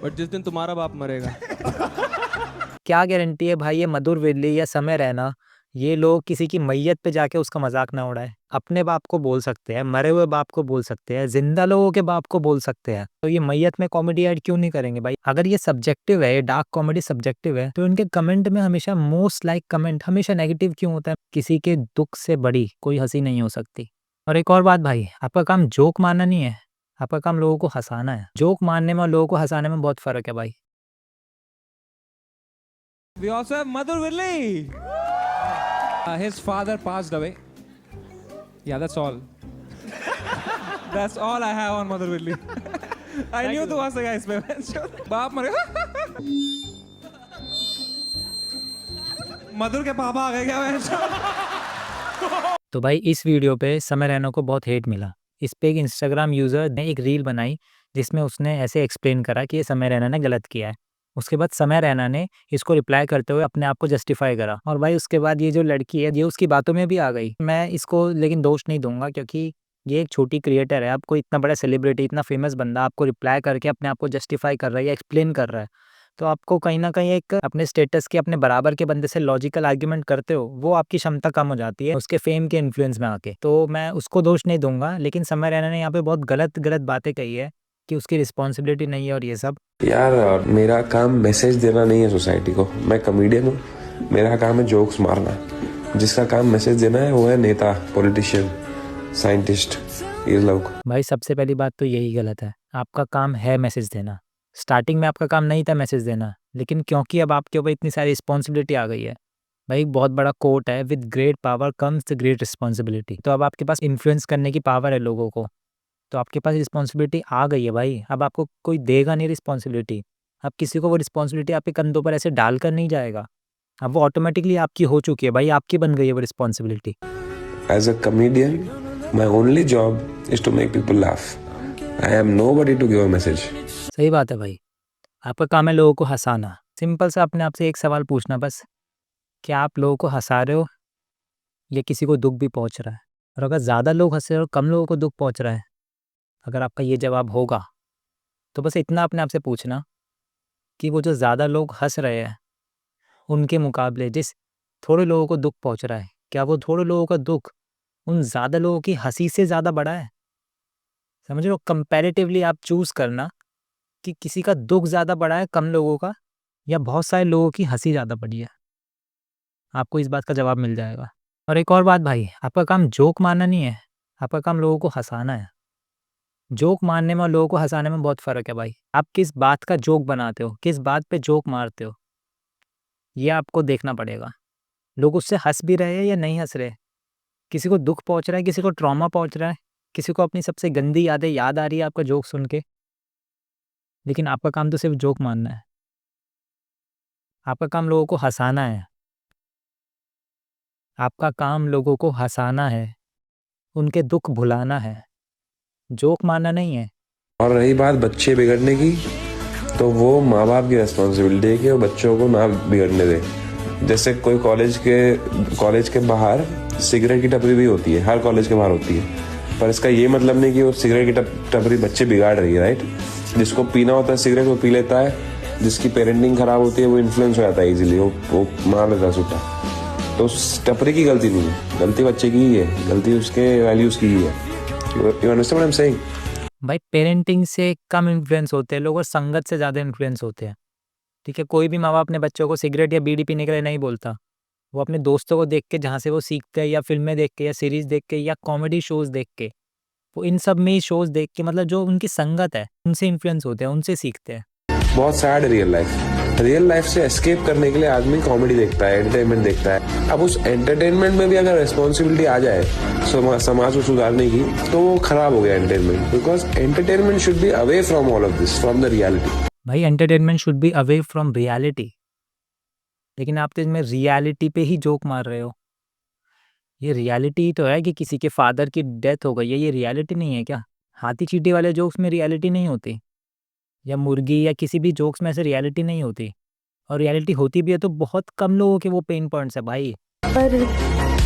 But जिस दिन तुम्हारा बाप मरेगा। क्या गारंटी है भाई ये मधुर विल्ली या समय रैना ये लोग किसी की मैयत पे जाके उसका मजाक ना उड़ाए। अपने बाप को बोल सकते हैं, मरे हुए बाप को बोल सकते हैं, जिंदा लोगों के बाप को बोल सकते हैं, तो ये मैयत में कॉमेडी ऐड क्यों नहीं करेंगे भाई? अगर ये सब्जेक्टिव है, ये डार्क कॉमेडी सब्जेक्टिव है, तो इनके कमेंट में हमेशा मोस्ट लाइक कमेंट हमेशा नेगेटिव क्यों होता है? किसी के दुख से बड़ी कोई हंसी नहीं हो सकती। और एक और बात भाई, आपका काम जोक मारना नहीं है, आपका काम लोगों को हंसाना है। जोक मारने में और लोगों को हंसाने में बहुत फर्क है भाई। We also have Madhur Villi. His father passed away. Yeah, that's all. That's all I have on Madhur Villi. I knew to ask the guys. बाप मरे। मधुर के पापा आ गए क्या? तो भाई इस वीडियो पे समय रैना को बहुत हेट मिला। इस पे एक इंस्टाग्राम यूज़र ने एक रील बनाई जिसमें उसने ऐसे एक्सप्लेन करा कि ये समय रैना ने गलत किया है। उसके बाद समय रैना ने इसको रिप्लाई करते हुए अपने आप को जस्टिफाई करा, और भाई उसके बाद ये जो लड़की है ये उसकी बातों में भी आ गई। मैं इसको लेकिन दोष नहीं दूंगा, क्योंकि ये एक छोटी क्रिएटर है। आपको इतना बड़ा सेलिब्रिटी, इतना फेमस बंदा आपको रिप्लाई करके अपने आप को जस्टिफाई कर रहा है या एक्सप्लेन कर रहा है, तो आपको कहीं न कहीं एक अपने स्टेटस के अपने बराबर के बंदे से लॉजिकल आर्ग्यूमेंट करते हो, वो आपकी क्षमता कम हो जाती है उसके फेम के इन्फ्लुएंस में आके। तो मैं उसको दोष नहीं दूँगा, लेकिन समय रैना ने यहाँ पे बहुत गलत बातें कही है कि उसकी रिस्पॉन्सिबिलिटी नहीं है और ये सब। यार मेरा काम मैसेज देना नहीं है सोसाइटी को। मैं कॉमेडियन हूँ, मेरा काम है जोक्स मारना। जिसका काम मैसेज देना है वो है नेता, पॉलिटिशियन, साइंटिस्ट, ये लोग। भाई सबसे पहली बात तो यही गलत है। आपका काम है मैसेज देना। स्टार्टिंग में आपका काम नहीं था मैसेज देना, लेकिन क्योंकि अब आपके ऊपर इतनी सारी रिस्पॉन्सिबिलिटी आ गई है, भाई एक बहुत बड़ा कोट है, with great power comes the great responsibility. तो अब आपके पास इन्फ्लुएंस करने की पावर है लोगों को, तो आपके पास रिस्पॉन्सिबिलिटी आ गई है भाई। अब आपको कोई देगा नहीं रिस्पॉन्सिबिलिटी। अब किसी को वो रिस्पॉन्सिबिलिटी आपके कंधों पर ऐसे डालकर नहीं जाएगा। अब वो ऑटोमेटिकली आपकी हो चुकी है भाई, आपकी बन गई है वो responsibility. As a comedian my only job is to make people laugh. I am nobody to give a message. सही बात है भाई, आपका काम है लोगों को हंसाना। सिंपल सा अपने आप से एक सवाल पूछना बस, क्या आप लोगों को हंसा रहे हो या किसी को दुख भी पहुंच रहा है? और अगर ज़्यादा लोग हंस रहे हो और कम लोगों को दुख पहुंच रहा है, अगर आपका ये जवाब होगा, तो बस इतना अपने आप से पूछना कि वो जो ज़्यादा लोग हंस रहे हैं उनके मुकाबले जिस थोड़े लोगों को दुख पहुंच रहा है, क्या वो थोड़े लोगों का दुख उन ज़्यादा लोगों की हंसी से ज़्यादा बड़ा है? समझ रहे हो? कंपैरेटिवली आप चूज़ करना कि किसी का दुख ज़्यादा बड़ा है कम लोगों का, या बहुत सारे लोगों की हंसी ज़्यादा बड़ी है। आपको इस बात का जवाब मिल जाएगा। और एक और बात भाई, आपका काम जोक मारना नहीं है, आपका काम लोगों को हंसाना है। जोक मारने में और लोगों को हंसाने में बहुत फ़र्क है भाई। आप किस बात का जोक बनाते हो, किस बात पे जोक मारते हो, ये आपको देखना पड़ेगा। लोग उससे हंस भी रहे हैं या नहीं हंस रहे। किसी को दुख पहुंच रहा है, किसी को ट्रॉमा पहुंच रहा है, किसी को अपनी सबसे गंदी यादें याद आ रही है आपका जोक सुन के, लेकिन आपका काम तो सिर्फ जोक मारना है। आपका काम लोगों को हंसाना है। आपका काम लोगों को हंसाना है, उनके दुख भुलाना है, जोक मारना नहीं है। और रही बात बच्चे बिगड़ने की, तो वो माँ बाप की रिस्पॉन्सिबिलिटी है कि वो बच्चों को ना बिगड़ने दे। जैसे कोई कॉलेज के बाहर सिगरेट की टपरी भी होती है, हर कॉलेज के बाहर होती है, पर इसका ये मतलब नहीं कि वो सिगरेट की टपरी बच्चे बिगाड़ रही है, राइट। जिसको पीना होता है सिगरेट वो पी लेता है, जिसकी पेरेंटिंग खराब होती है वो इन्फ्लुएंस हो जाता है इजीली, वो मार लेता है सूटा। तो उस टपरी की गलती नहीं है, गलती बच्चे की ही है, गलती उसके वैल्यूज की ही है। You understand what I am saying? भाई पेरेंटिंग से कम इन्फ्लुएंस होते हैं लोग और संगत से ज़्यादा इन्फ्लुएंस होते हैं। ठीक है, कोई भी माँ बाप अपने बच्चों को सिगरेट या बीड़ी पीने के लिए नहीं बोलता। वो अपने दोस्तों को देख के, जहाँ से वो सीखते हैं, या फिल्में देख के, या सीरीज़ देख के, या कॉमेडी शोज़ देख के, वो इन सब में ही शोज़ देख के, मतलब जो उनकी संगत है उनसे इन्फ्लुएंस होते हैं, उनसे सीखते हैं। बहुत सैड है रियल लाइफ से एस्केप करने के लिए आदमी कॉमेडी देखता है, एंटरटेनमेंट देखता है। अब उस एंटरटेनमेंट में भी अगर रिस्पॉन्सिबिलिटी आ जाए समाज को सुधारने की, तो वो खराब हो गया entertainment. Because entertainment should be away from all of this, from the reality. भाई entertainment should be away from reality, लेकिन आप तो इसमें रियलिटी पे ही जोक मार रहे हो। ये रियलिटी ही तो है कि किसी के फादर की डेथ हो गई है, ये रियलिटी नहीं है क्या? हाथी चींटी वाले जोक्स में रियलिटी नहीं होती, या मुर्गी या किसी भी जोक्स में ऐसे रियलिटी नहीं होती, और रियलिटी होती भी है तो बहुत कम लोगों के वो पेन पॉइंट्स है भाई। पर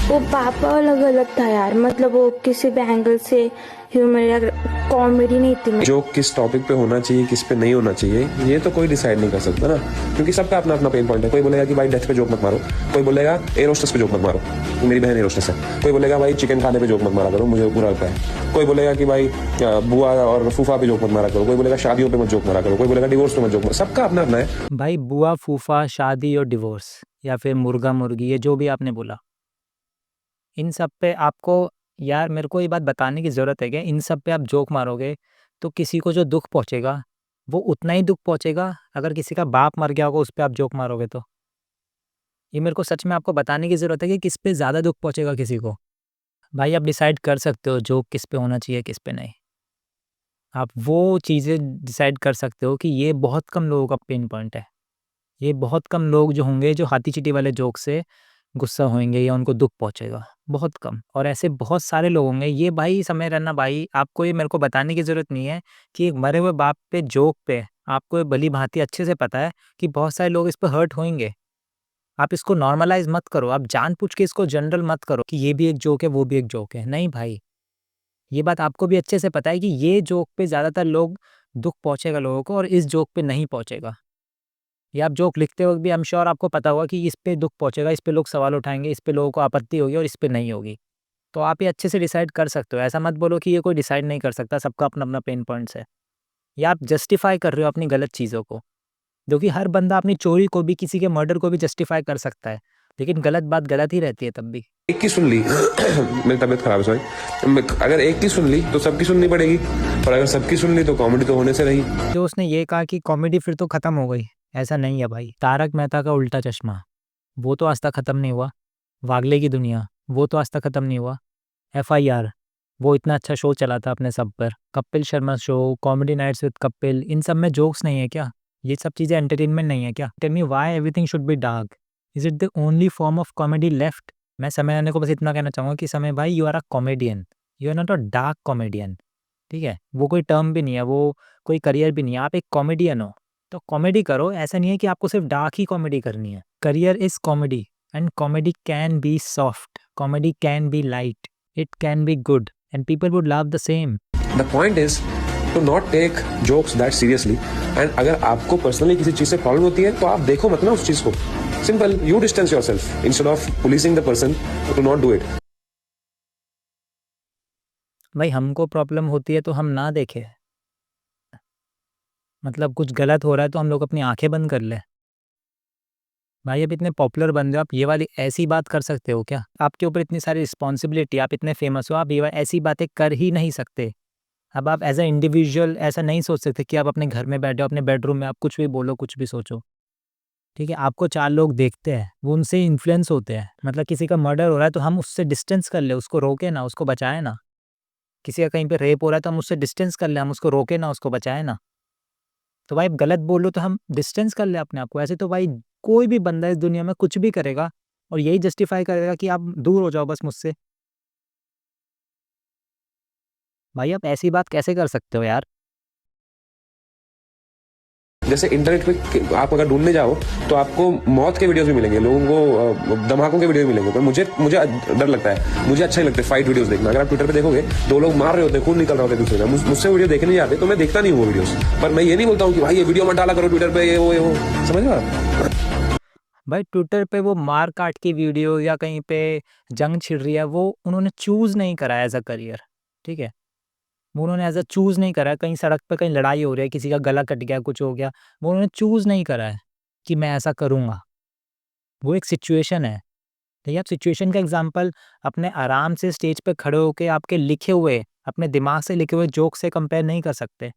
वो पापा वाला गलत था यार, मतलब वो किसी भी एंगल से ह्यूमर कॉमेडी नहीं थी। जोक किस टॉपिक पे होना चाहिए, किस पे नहीं होना चाहिए, ये तो कोई डिसाइड नहीं कर सकता ना, क्योंकि सबका अपना अपना पेन पॉइंट है। कोई बोलेगा कि भाई डेथ पे जोक मत मारो, कोई बोलेगा एयर होस्टेस पे जोक मत मारो, मेरी बहन एयर होस्टेस है। कोई बोलेगा भाई चिकन खाने पे जोक मत मारा करो, मुझे बुरा लगता है। कोई बोलेगा कि भाई बुआ और फूफा पे जोक मत मारा करो, कोई बोलेगा शादियों पे मत जोक मारा करो, कोई बोलेगा डिवोर्स पे मत जोक मारा। सबका अपना अपना है। भाई बुआ, फूफा, शादी और डिवोर्स या फिर मुर्गा मुर्गी, ये जो भी आपने बोला, इन सब पे आपको यार मेरे को ये बात बताने की ज़रूरत है कि इन सब पे आप जोक मारोगे तो किसी को जो दुःख पहुँचेगा, वो उतना ही दुःख पहुँचेगा अगर किसी का बाप मर गया होगा उस पे आप जोक मारोगे तो। ये मेरे को सच में आपको बताने की ज़रूरत है कि किस पे ज़्यादा दुःख पहुँचेगा किसी को। भाई आप डिसाइड कर सकते हो जोक किस पे होना चाहिए, किस पे नहीं। आप वो चीज़ें डिसाइड कर सकते हो कि ये बहुत कम लोगों का पेन पॉइंट है। ये बहुत कम लोग जो होंगे जो हाथी-चींटी वाले जोक से गुस्सा होएँगे या उनको दुःख पहुँचेगा, बहुत कम। और ऐसे बहुत सारे लोग होंगे, ये भाई समय रहना भाई, आपको ये मेरे को बताने की ज़रूरत नहीं है कि एक मरे हुए बाप पे जोक पे आपको ये भली-भाँति अच्छे से पता है कि बहुत सारे लोग इस पे हर्ट होएँगे। आप इसको नॉर्मलाइज़ मत करो, आप जानबूझ के इसको जनरल मत करो कि ये भी एक जोक है, वो भी एक जोक है। नहीं भाई, ये बात आपको भी अच्छे से पता है कि ये जोक पे ज़्यादातर लोग दुःख पहुँचेगा लोगों को और इस जोक पे नहीं पहुँचेगा। ये आप जोक लिखते वक़्त भी आई एम श्योर आपको पता होगा कि इस पे दुःख पहुँचेगा, इस पे लोग सवाल उठाएँगे, इस पे लोगों को आपत्ति होगी और इस पे नहीं होगी। तो आप ये अच्छे से डिसाइड कर सकते हो, ऐसा मत बोलो कि ये कोई डिसाइड नहीं कर सकता, सबका अपना-अपना पेन पॉइंट्स है। या आप जस्टिफ़ाई कर रहे हो अपनी गलत चीज़ों को, जो कि हर बंदा अपनी चोरी को भी, किसी के मर्डर को भी जस्टिफ़ाई कर सकता है, लेकिन गलत बात गलत ही रहती है तब भी। एक की सुन ली मेरी तबीयत खराब है सॉरी, अगर एक की सुन ली तो सबकी सुननी पड़ेगी, और अगर सबकी सुन ली तो कॉमेडी तो होने से रही। जो उसने ये कहा कि कॉमेडी फिर तो ख़त्म हो गई, ऐसा नहीं है भाई। तारक मेहता का उल्टा चश्मा, वो तो आज तक ख़त्म नहीं हुआ। वागले की दुनिया, वो तो आज तक ख़त्म नहीं हुआ। एफआईआर, वो इतना अच्छा शो चला था अपने सब पर। Kapil Sharma show, comedy nights with Kapil, इन सब में जोक्स नहीं है क्या? ये सब चीज़ें एंटरटेनमेंट नहीं है क्या? Tell me why everything should be dark? Is it the only form of comedy left? मैं समय आने को बस इतना कहना चाहूँगा कि समय भाई you are a comedian, you are not a dark comedian, ठीक है? वो कोई टर्म भी नहीं है, वो कोई करियर भी नहीं है, आप एक कॉमेडियन हो। तो कॉमेडी करो, ऐसा नहीं है कि आपको सिर्फ डार्क ही कॉमेडी करनी है। Career is comedy and comedy can be soft, comedy can be light, it can be good and people would love the same. The point is to not take jokes that seriously, and अगर आपको personally किसी चीज से problem होती है तो आप देखो मत ना उस चीज को। Simple, you distance yourself instead of policing the person to not do it. भाई हमको प्रॉब्लम होती है तो हम ना देखें, मतलब कुछ गलत हो रहा है तो हम लोग अपनी आंखें बंद कर लें। भाई अब इतने पॉपुलर बन रहे हो, आप ये वाली ऐसी बात कर सकते हो क्या? आपके ऊपर इतनी सारी रिस्पॉन्सिबिलिटी, आप इतने फेमस हो, आप ये ऐसी बातें कर ही नहीं सकते। अब आप एज अ इंडिविजुअल ऐसा नहीं सोच सकते कि आप अपने घर में बैठे हो, अपने बेडरूम में आप कुछ भी बोलो, कुछ भी सोचो, ठीक है? आपको 4 लोग देखते हैं, वो उनसे इन्फ्लुएंस होते हैं। मतलब किसी का मर्डर हो रहा है तो हम उससे डिस्टेंस कर ले, उसको रोके ना, उसको बचाए ना। किसी का कहीं पे रेप हो रहा है तो हम उससे डिस्टेंस कर ले, हम उसको रोके ना, उसको बचाए ना। तो भाई गलत बोलो तो हम डिस्टेंस कर ले अपने आप को। ऐसे तो भाई कोई भी बंदा इस दुनिया में कुछ भी करेगा और यही जस्टिफाई करेगा कि आप दूर हो जाओ बस मुझसे। भाई आप ऐसी बात कैसे कर सकते हो यार? जैसे इंटरनेट पे आप अगर ढूंढने जाओ तो आपको मौत के वीडियोस भी मिलेंगे, लोगों को धमाकों के वीडियो भी मिलेंगे, पर मुझे मुझे डर लगता है, मुझे अच्छा नहीं लगता फाइट वीडियोस देखना। अगर आप ट्विटर पे देखोगे 2 लोग मार रहे होते हैं, खून निकल रहा होता है दूसरे का, मुझसे वीडियो देखने नहीं आते तो मैं देखता नहीं हूँ वो वीडियोस। पर मैं ये नहीं बोलता हूँ कि भाई ये वीडियो मत डाला करो ट्विटर पे, ये वो समझ रहे हो आप? भाई ट्विटर पे वो मार काट की वीडियो या कहीं पे जंग छिड़ रही है, वो उन्होंने चूज़ नहीं करा एज़ अ करियर, ठीक है? वो उन्होंने एज़ अ चूज़ नहीं करा है, कहीं सड़क पे कहीं लड़ाई हो रही है, किसी का गला कट गया, कुछ हो गया, वो उन्होंने चूज़ नहीं करा है कि मैं ऐसा करूँगा। वो एक सिचुएशन है। ठीक है? आप सिचुएशन का एग्ज़ाम्पल अपने आराम से स्टेज पे खड़े होके आपके लिखे हुए, अपने दिमाग से लिखे हुए जोक से कंपेयर नहीं कर सकते,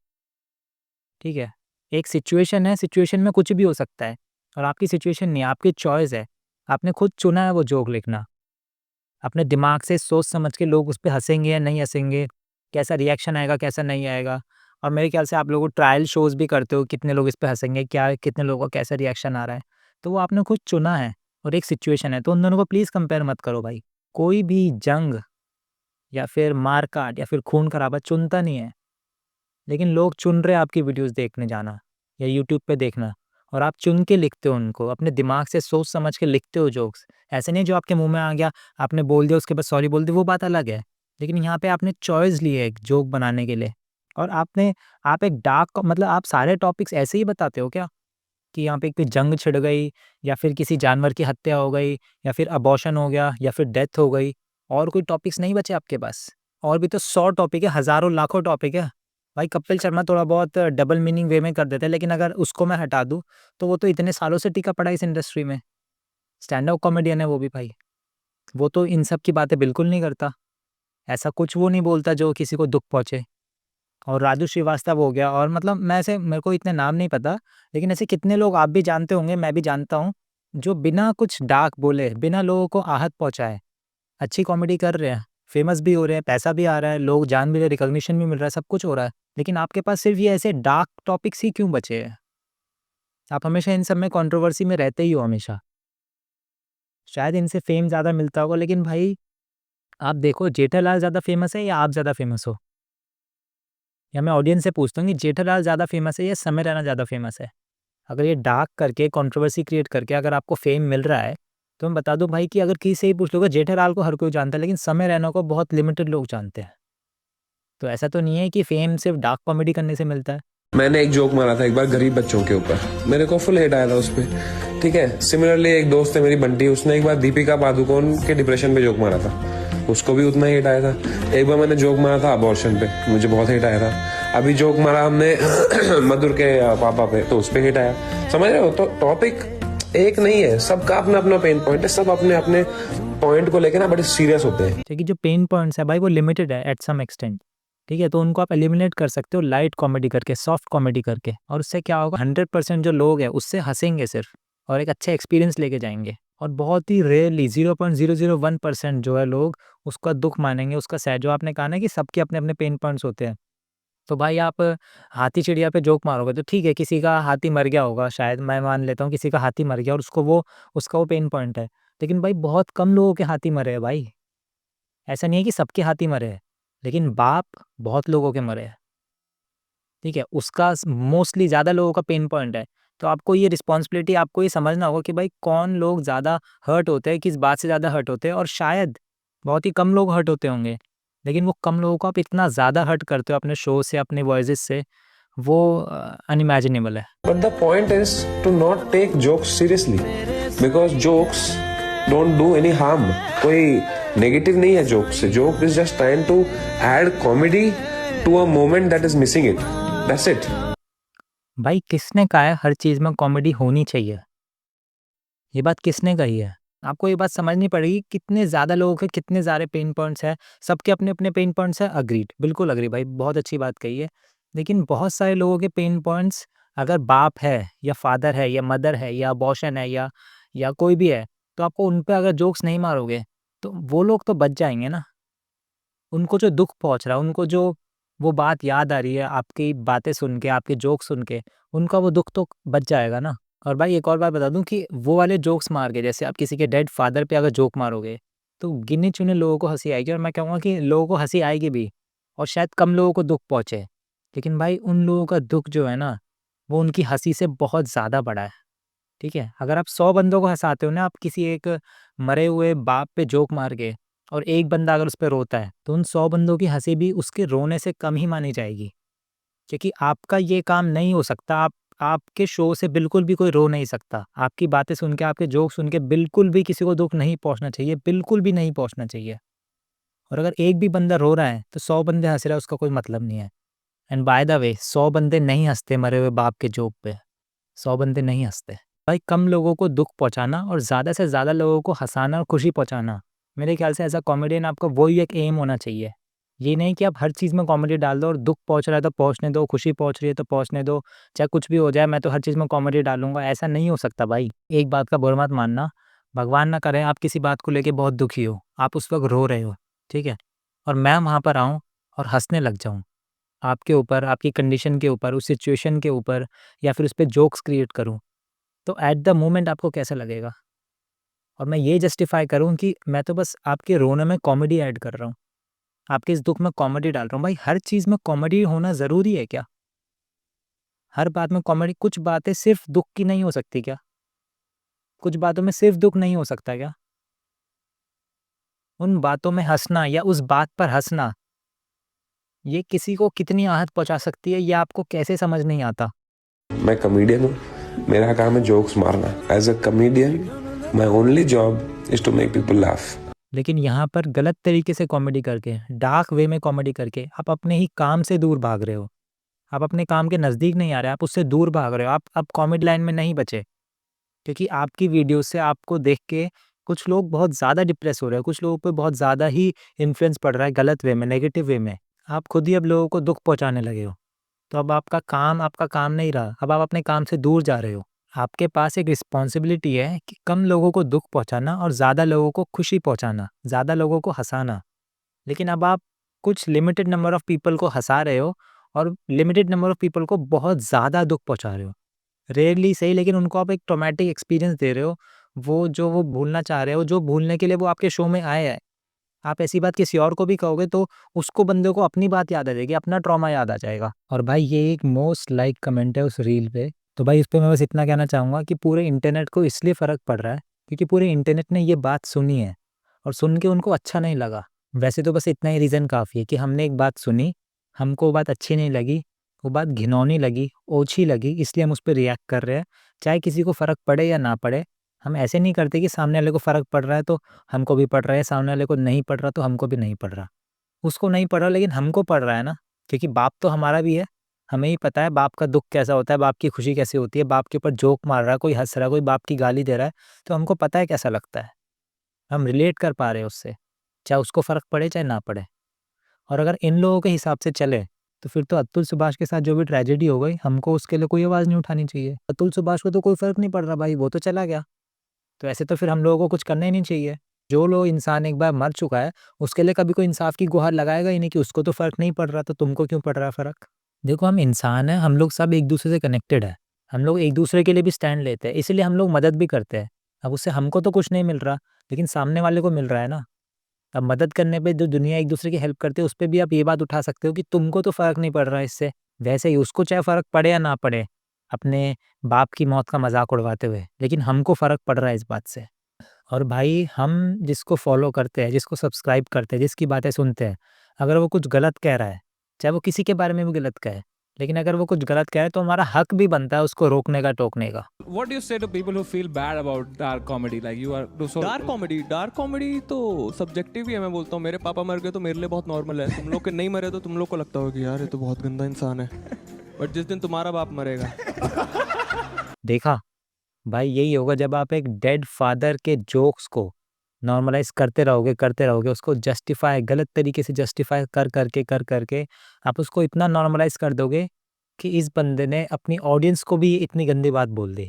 ठीक है? एक सिचुएशन है, सिचुएशन में कुछ भी हो सकता है और आपकी सिचुएशन नहीं है, आपकी चॉइस है। आपने खुद चुना है वो जोक लिखना। अपने दिमाग से सोच समझ के लोग उस पे हँसेंगे या नहीं हँसेंगे, कैसा रिएक्शन आएगा, कैसा नहीं आएगा। और मेरे ख्याल से आप लोग ट्रायल शोज़ भी करते हो, कितने लोग इस पे हँसेंगे, क्या कितने लोगों का कैसा रिएक्शन आ रहा है। तो वो आपने खुद चुना है और एक सिचुएशन है, तो उन दोनों को प्लीज़ कंपेयर मत करो भाई। कोई भी जंग या फिर मार-काट या फिर खून-खराबा चुनता नहीं है, लेकिन लोग चुन रहे हैं आपकी वीडियोज़ देखने जाना या यूट्यूब पे देखना और आप चुन के लिखते हो उनको, अपने दिमाग से सोच समझ के लिखते हो जोक्स। ऐसे नहीं जो आपके मुँह में आ गया, आपने बोल दिया उसके बाद सॉरी बोल दी, वो बात अलग है। लेकिन यहाँ पे आपने चॉइस ली है एक जोक बनाने के लिए और आप एक डार्क मतलब आप सारे टॉपिक्स ऐसे ही बताते हो क्या? कि यहाँ पे कोई जंग छिड़ गई या फिर किसी जानवर की हत्या हो गई या फिर अबॉर्शन हो गया या फिर डेथ हो गई, और कोई टॉपिक्स नहीं बचे आपके पास? और भी तो 100 टॉपिक है, हज़ारों लाखों टॉपिक है। भाई कपिल शर्मा थोड़ा बहुत डबल मीनिंग वे में कर देते हैं, लेकिन अगर उसको मैं हटा दूँ, तो वो तो इतने सालों से टिका पड़ा है इस इंडस्ट्री में। स्टैंड अप कॉमेडियन है वो भी भाई। वो तो इन सब की बातें बिल्कुल नहीं करता। ऐसा कुछ वो नहीं बोलता जो किसी को दुःख पहुँचे। और राजू श्रीवास्तव हो गया, और मतलब मैं ऐसे मेरे को इतने नाम नहीं पता, लेकिन ऐसे कितने लोग आप भी जानते होंगे, मैं भी जानता हूँ, जो बिना कुछ डार्क बोले, बिना लोगों को आहत पहुँचाए, अच्छी कॉमेडी कर रहे हैं, फेमस भी हो रहे हैं, पैसा भी आ रहा है, लोग जान भी रहे हैं, रिकॉग्निशन भी मिल रहा है, सब कुछ हो रहा है। लेकिन आपके पास सिर्फ ये ऐसे डार्क टॉपिक्स ही क्यों बचे हैं? आप हमेशा इन सब में कंट्रोवर्सी में रहते ही हो हमेशा। शायद इनसे फेम ज़्यादा मिलता होगा, लेकिन भाई आप देखो, जेठालाल ज़्यादा फेमस है या आप ज़्यादा फेमस हो? या मैं ऑडियंस से पूछता हूँ कि जेठालाल ज़्यादा फेमस है या समय रैना ज़्यादा फेमस है? अगर ये डार्क करके कंट्रोवर्सी क्रिएट करके अगर आपको फेम मिल रहा है, तो मैं बता दूं भाई कि अगर किसी से ही पूछ लोगे, जेठालाल को हर कोई जानता है, लेकिन समय रैना को बहुत लिमिटेड लोग जानते हैं। तो ऐसा तो नहीं है कि फेम सिर्फ डार्क कॉमेडी करने से मिलता है। मैंने एक जोक मारा था एक बार गरीब बच्चों के ऊपर, मेरे को फुल हिट आया था उस पे, ठीक है। सिमिलरली एक दोस्त है मेरी बंटी, उसने एक बार दीपिका पादुकोण के डिप्रेशन पे जोक मारा था, उसको भी उतना ही हिट आया था। एक बार मैंने जोक मारा था अबॉर्शन पे, मुझे बहुत हिट आया था। अभी जोक मारा हमने मधुर के पापा पे, तो उस पे हिट आया। समझ रहे हो? तो टॉपिक एक नहीं है, सबका अपना अपना पेन पॉइंट है, सब अपने अपने पॉइंट को लेकर ना बड़े सीरियस होते हैं। क्योंकि जो पेन पॉइंट्स है भाई वो लिमिटेड है एट सम एक्सटेंट, ठीक है। तो उनको आप एलिमिनेट कर सकते हो लाइट कॉमेडी करके, सॉफ्ट कॉमेडी करके, और उससे क्या होगा, 100% जो लोग हैं उससे हंसेंगे सिर्फ, और एक अच्छा एक्सपीरियंस लेके जाएंगे। और बहुत ही रेयरली 0.001% जो है लोग उसका दुख मानेंगे, उसका सैड। जो आपने कहा ना कि सबके अपने अपने पेन पॉइंट्स होते हैं, तो भाई आप हाथी चिड़िया पे जोक मारोगे तो ठीक है, किसी का हाथी मर गया होगा, शायद मैं मान लेता हूँ किसी का हाथी मर गया और उसका वो पेन पॉइंट है। लेकिन भाई बहुत कम लोगों के हाथी मरे हैं भाई। ऐसा नहीं है कि सबके हाथी मरे हैं, लेकिन बाप बहुत लोगों के मरे हैं, ठीक है। उसका मोस्टली ज़्यादा लोगों का पेन पॉइंट है। तो आपको ये रिस्पॉन्सिबिलिटी, आपको ये समझना होगा कि भाई कौन लोग ज़्यादा हर्ट होते हैं, किस बात से ज़्यादा हर्ट होते हैं, और शायद बहुत ही कम लोग हर्ट होते होंगे, लेकिन वो कम लोगों को आप इतना ज़्यादा हर्ट करते हो अपने शो से, अपने वॉइसेस से, वो अनइमेजिनेबल है। But the point is to not take jokes seriously, because jokes don't do any harm. कोई नेगेटिव नहीं है जोक से। Joke is just trying to add comedy to a moment that is missing it. That's it. भाई किसने कहा है हर चीज़ में comedy होनी चाहिए? ये बात किसने कही है? आपको ये बात समझनी पड़ेगी, कितने ज़्यादा लोगों के कितने सारे पेन पॉइंट्स हैं, सबके अपने-अपने पेन पॉइंट्स हैं, एग्रीड, बिल्कुल एग्री भाई, बहुत अच्छी बात कही है। लेकिन बहुत सारे लोगों के पेन पॉइंट्स, अगर बाप है या फादर है या मदर है या अबॉर्शन है या कोई भी है, तो आपको उन पे अगर जोक्स नहीं मारोगे, तो वो लोग तो बच जाएँगे ना। उनको जो दुःख पहुँच रहा है, उनको जो वो बात याद आ रही है आपकी बातें सुन के, आपके जोक सुन के, उनका वो दुःख तो बच जाएगा ना। और भाई एक और बात बता दूँ कि वो वाले जोक्स मार के, जैसे आप किसी के डेड फादर पे अगर जोक मारोगे, तो गिने-चुने लोगों को हँसी आएगी, और मैं कहूँगा कि लोगों को हँसी आएगी भी, और शायद कम लोगों को दुःख पहुँचे। लेकिन भाई उन लोगों का दुःख जो है ना, वो उनकी हँसी से बहुत ज़्यादा बड़ा है, ठीक है? अगर आप 100 बंदों को हँसाते हो ना, आप किसी एक मरे हुए बाप पे जोक मार के, और एक बंदा अगर उस पे रोता है, तो उन 100 बंदों की हँसी भी उसके रोने से कम ही मानी जाएगी। क्योंकि आपका ये काम नहीं हो सकता, आपके शो से बिल्कुल भी कोई रो नहीं सकता। आपकी बातें सुन के, आपके जोक सुन के बिल्कुल भी किसी को दुःख नहीं पहुँचना चाहिए, बिल्कुल भी नहीं पहुँचना चाहिए। और अगर एक भी बंदा रो रहा है, तो 100 बंदे हँस रहे हैं, उसका कोई मतलब नहीं है। एंड बाय द वे, 100 बंदे नहीं हँसते मरे हुए बाप के जोक पे, 100 बंदे नहीं हँसते। भाई कम लोगों को दुःख पहुँचाना और ज़्यादा से ज़्यादा लोगों को हँसाना और खुशी पहुँचाना, मेरे ख्याल से एज़ अ कॉमेडियन आपका वही एक एम होना चाहिए। ये नहीं कि आप हर चीज़ में कॉमेडी डाल दो, और दुःख पहुँच रहा है तो पहुँचने दो, खुशी पहुँच रही है तो पहुँचने दो, चाहे कुछ भी हो जाए मैं तो हर चीज़ में कॉमेडी डालूँगा, ऐसा नहीं हो सकता भाई। एक बात का बुरा मत मानना, भगवान ना करे आप किसी बात को लेके बहुत दुखी हो, आप उस वक़्त रो रहे हो, ठीक है? और मैं वहाँ पर आऊँ और हँसने लग जाऊँ आपके ऊपर, आपकी कंडीशन के ऊपर, उस सिचुएशन के ऊपर, या फिर उस पे जोक्स क्रिएट करूँ, तो एट द मोमेंट आपको कैसा लगेगा? और मैं ये जस्टिफ़ाई करूँ कि मैं तो बस आपके रोने में कॉमेडी ऐड कर रहा हूँ, आपके इस दुःख में कॉमेडी डाल रहा हूँ। भाई हर चीज़ में कॉमेडी होना ज़रूरी है क्या? हर बात में कॉमेडी, कुछ बातें सिर्फ दुख की नहीं हो सकती क्या? कुछ बातों में सिर्फ दुख नहीं हो सकता क्या? उन बातों में हंसना या उस बात पर हंसना, ये किसी को कितनी आहत पहुंचा सकती है, ये आपको कैसे समझ नहीं आता? मैं कॉमेडियन हूँ, मेरा काम है जोक्स मारना। As a comedian my only job is to make people laugh. लेकिन यहाँ पर गलत तरीके से कॉमेडी करके, डार्क वे में कॉमेडी करके आप अपने ही काम से दूर भाग रहे हो। आप अपने काम के नज़दीक नहीं आ रहे, आप उससे दूर भाग रहे हो। आप अब कॉमेडी लाइन में नहीं बचे, क्योंकि आपकी वीडियो से आपको देख के कुछ लोग बहुत ज़्यादा डिप्रेस हो रहे हैं, कुछ लोगों पे बहुत ज़्यादा ही इन्फ्लुएंस पड़ रहा है गलत वे में, नेगेटिव वे में। आप खुद ही अब लोगों को दुख पहुंचाने लगे हो। तो अब आपका काम नहीं रहा, अब आप अपने काम से दूर जा रहे हो। आपके पास एक रिस्पॉन्सिबिलिटी है कि कम लोगों को दुख पहुंचाना और ज़्यादा लोगों को खुशी पहुंचाना, ज़्यादा लोगों को हंसाना। लेकिन अब आप कुछ लिमिटेड नंबर ऑफ पीपल को हंसा रहे हो और लिमिटेड नंबर ऑफ पीपल को बहुत ज़्यादा दुख पहुंचा रहे हो। रेयरली सही, लेकिन उनको आप एक ट्रॉमेटिक एक्सपीरियंस दे रहे हो। वो भूलना चाह रहे हो, जो भूलने के लिए वो आपके शो में आए हैं। आप ऐसी बात किसी और को भी कहोगे तो उसको, बंदे को अपनी बात याद आ जाएगी, अपना ट्रॉमा याद आ जाएगा। और भाई ये एक मोस्ट लाइक कमेंट है उस रील पे। तो भाई इस पे मैं बस इतना कहना चाहूँगा कि पूरे इंटरनेट को इसलिए फ़र्क पड़ रहा है क्योंकि पूरे इंटरनेट ने ये बात सुनी है और सुन के उनको अच्छा नहीं लगा। वैसे तो बस इतना ही रीज़न काफ़ी है कि हमने एक बात सुनी, हमको वो बात अच्छी नहीं लगी, वो बात घिनौनी लगी, ओछी लगी, इसलिए हम उस पर रिएक्ट कर रहे हैं। चाहे किसी को फ़र्क पड़े या ना पड़े, हम ऐसे नहीं करते कि सामने वाले को फ़र्क पड़ रहा है तो हमको भी पड़ रहा है, सामने वाले को नहीं पड़ रहा तो हमको भी नहीं पड़ रहा। उसको नहीं पड़ रहा लेकिन हमको पड़ रहा है ना, क्योंकि बाप तो हमारा भी है। हमें ही पता है बाप का दुःख कैसा होता है, बाप की खुशी कैसी होती है। बाप के ऊपर जोक मार रहा है, कोई हँस रहा है, कोई बाप की गाली दे रहा है, तो हमको पता है कैसा लगता है। हम रिलेट कर पा रहे हैं उससे, चाहे उसको फ़र्क पड़े चाहे ना पड़े। और अगर इन लोगों के हिसाब से चले तो फिर तो अतुल सुभाष के साथ जो भी ट्रेजेडी हो गई, हमको उसके लिए कोई आवाज़ नहीं उठानी चाहिए। अतुल सुभाष को तो कोई फ़र्क नहीं पड़ रहा भाई, वो तो चला गया। तो ऐसे तो फिर हम लोगों को कुछ करना ही नहीं चाहिए। जो लोग, इंसान एक बार मर चुका है, उसके लिए कभी कोई इंसाफ की गुहार लगाएगा ही नहीं कि उसको तो फ़र्क नहीं पड़ रहा तो तुमको क्यों पड़ रहा है फ़र्क। देखो हम इंसान हैं, हम लोग सब एक दूसरे से कनेक्टेड है। हम लोग एक दूसरे के लिए भी स्टैंड लेते हैं, इसीलिए हम लोग मदद भी करते हैं। अब उससे हमको तो कुछ नहीं मिल रहा, लेकिन सामने वाले को मिल रहा है ना। अब मदद करने पे जो दुनिया एक दूसरे की हेल्प करती है, उस पे भी आप ये बात उठा सकते हो कि तुमको तो फ़र्क नहीं पड़ रहा है इससे। वैसे ही उसको चाहे फ़र्क पड़े या ना पड़े, अपने बाप की मौत का मज़ाक उड़वाते हुए, लेकिन हमको फ़र्क पड़ रहा है इस बात से। और भाई हम जिसको फॉलो करते हैं, जिसको सब्सक्राइब करते हैं, जिसकी बातें सुनते हैं, अगर वो कुछ गलत कह रहा है, चाहे वो किसी के बारे में भी गलत कहे, लेकिन अगर वो कुछ गलत कह रहा है तो हमारा हक भी बनता है उसको रोकने का, टोकने का। What do you say to people who feel bad about dark comedy? Like you are do so. Dark comedy तो सब्जेक्टिव ही है। मैं बोलता हूँ मेरे पापा मर गए तो मेरे लिए बहुत नॉर्मल है, तुम लोग के नहीं मरे तो तुम लोग को लगता होगा कि यार ये तो बहुत गंदा इंसान है, बट जिस दिन तुम्हारा बाप मरेगा। देखा भाई, यही होगा जब आप एक डेड फादर के जोक्स को नॉर्मलाइज करते रहोगे, उसको जस्टिफाई, गलत तरीके से जस्टिफाई कर करके आप उसको इतना नॉर्मलाइज कर दोगे कि इस बंदे ने अपनी ऑडियंस को भी इतनी गंदी बात बोल दी।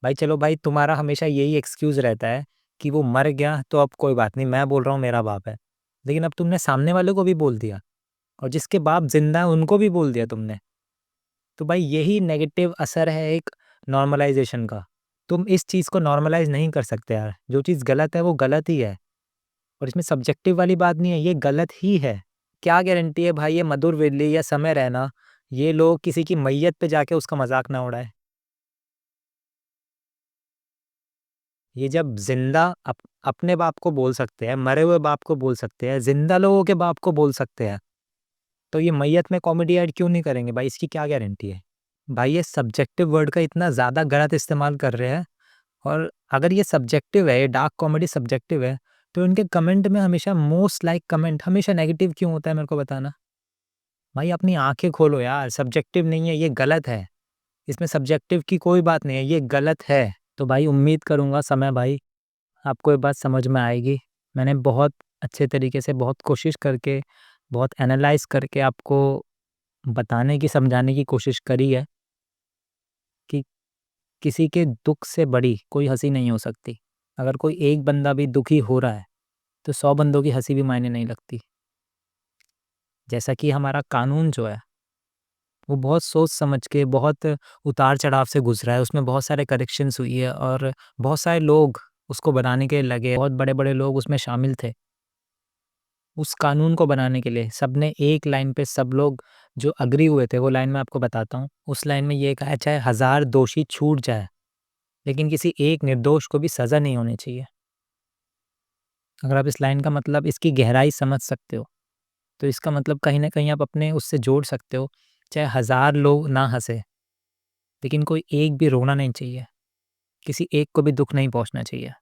भाई चलो भाई, तुम्हारा हमेशा यही एक्सक्यूज़ रहता है कि वो मर गया तो अब कोई बात नहीं, मैं बोल रहा हूँ मेरा बाप है। लेकिन अब तुमने सामने वाले को भी बोल दिया और जिसके बाप ज़िंदा है उनको भी बोल दिया तुमने। तो भाई यही नेगेटिव असर है एक नॉर्मलाइजेशन का। तुम इस चीज़ को नॉर्मलाइज़ नहीं कर सकते यार। जो चीज़ गलत है वो गलत ही है और इसमें सब्जेक्टिव वाली बात नहीं है, ये गलत ही है। क्या गारंटी है भाई ये मधुर विरली या समय रैना, ये लोग किसी की मैयत पे जाके उसका मज़ाक ना उड़ाएँ। ये जब ज़िंदा अपने बाप को बोल सकते हैं, मरे हुए बाप को बोल सकते हैं, ज़िंदा लोगों के बाप को बोल सकते हैं, तो ये मैयत में कॉमेडी ऐड क्यों नहीं करेंगे भाई, इसकी क्या गारंटी है? भाई ये सब्जेक्टिव वर्ड का इतना ज़्यादा गलत इस्तेमाल कर रहे हैं और अगर ये सब्जेक्टिव है, ये डार्क कॉमेडी सब्जेक्टिव है, तो इनके कमेंट में हमेशा मोस्ट लाइक कमेंट हमेशा नेगेटिव क्यों होता है, मेरे को बताना। भाई अपनी आँखें खोलो यार, सब्जेक्टिव नहीं है, ये गलत है। इसमें सब्जेक्टिव की कोई बात नहीं है, ये गलत है। तो भाई उम्मीद करूँगा समय भाई आपको ये बात समझ में आएगी। मैंने बहुत अच्छे तरीके से, बहुत कोशिश करके, बहुत एनालाइज़ करके आपको बताने की, समझाने की कोशिश करी है कि किसी के दुःख से बड़ी कोई हँसी नहीं हो सकती। अगर कोई एक बंदा भी दुखी हो रहा है, तो 100 बंदों की हँसी भी मायने नहीं लगती। जैसा कि हमारा कानून जो है, वो बहुत सोच समझ के, बहुत उतार-चढ़ाव से गुज़रा है, उसमें बहुत सारे करेक्शंस हुई है और बहुत सारे लोग उसको बनाने के लगे, बहुत बड़े-बड़े लोग उसमें शामिल थे। उस कानून को बनाने के लिए सबने एक लाइन पे सब लोग जो एग्री हुए थे, वो लाइन मैं आपको बताता हूँ। उस लाइन में ये कहा है, चाहे 1000 दोषी छूट जाए, लेकिन किसी एक निर्दोष को भी सज़ा नहीं होनी चाहिए। अगर आप इस लाइन का मतलब, इसकी गहराई समझ सकते हो, तो इसका मतलब कहीं न कहीं आप अपने उससे जोड़ सकते हो, चाहे 1000 लोग ना हँसे, लेकिन कोई एक भी रोना नहीं चाहिए, किसी एक को भी दुःख नहीं पहुँचना चाहिए।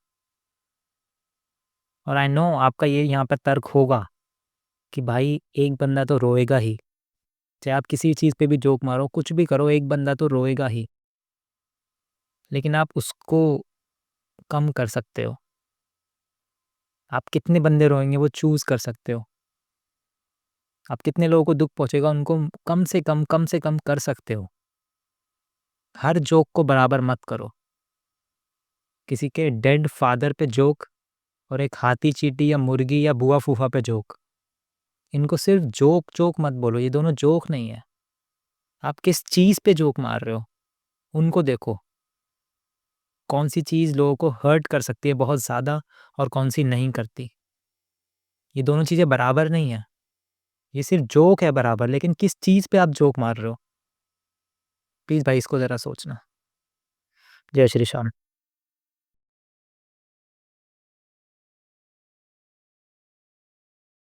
और आई नो आपका ये यहाँ पर तर्क होगा कि भाई एक बंदा तो रोएगा ही, चाहे आप किसी चीज़ पे भी जोक मारो, कुछ भी करो, एक बंदा तो रोएगा ही। लेकिन आप उसको कम कर सकते हो। आप कितने बंदे रोएँगे वो चूज़ कर सकते हो। आप कितने लोगों को दुःख पहुँचेगा उनको कम से कम कर सकते हो। हर जोक को बराबर मत करो। किसी के डेड फादर पे जोक और एक हाथी-चींटी या मुर्गी या बुआ-फूफा पे जोक। इनको सिर्फ़ जोक मत बोलो, ये दोनों जोक नहीं है। आप किस चीज़ पे जोक मार रहे हो, उनको देखो। कौन-सी चीज़ लोगों को हर्ट कर सकती है बहुत ज़्यादा और कौन-सी नहीं करती। ये दोनों चीज़ें बराबर नहीं हैं। ये सिर्फ़ जोक है बराबर, लेकिन किस चीज़ पे आप जोक मार रहे हो? प्लीज़ भाई इसको ज़रा सोचना। जय श्री श्याम।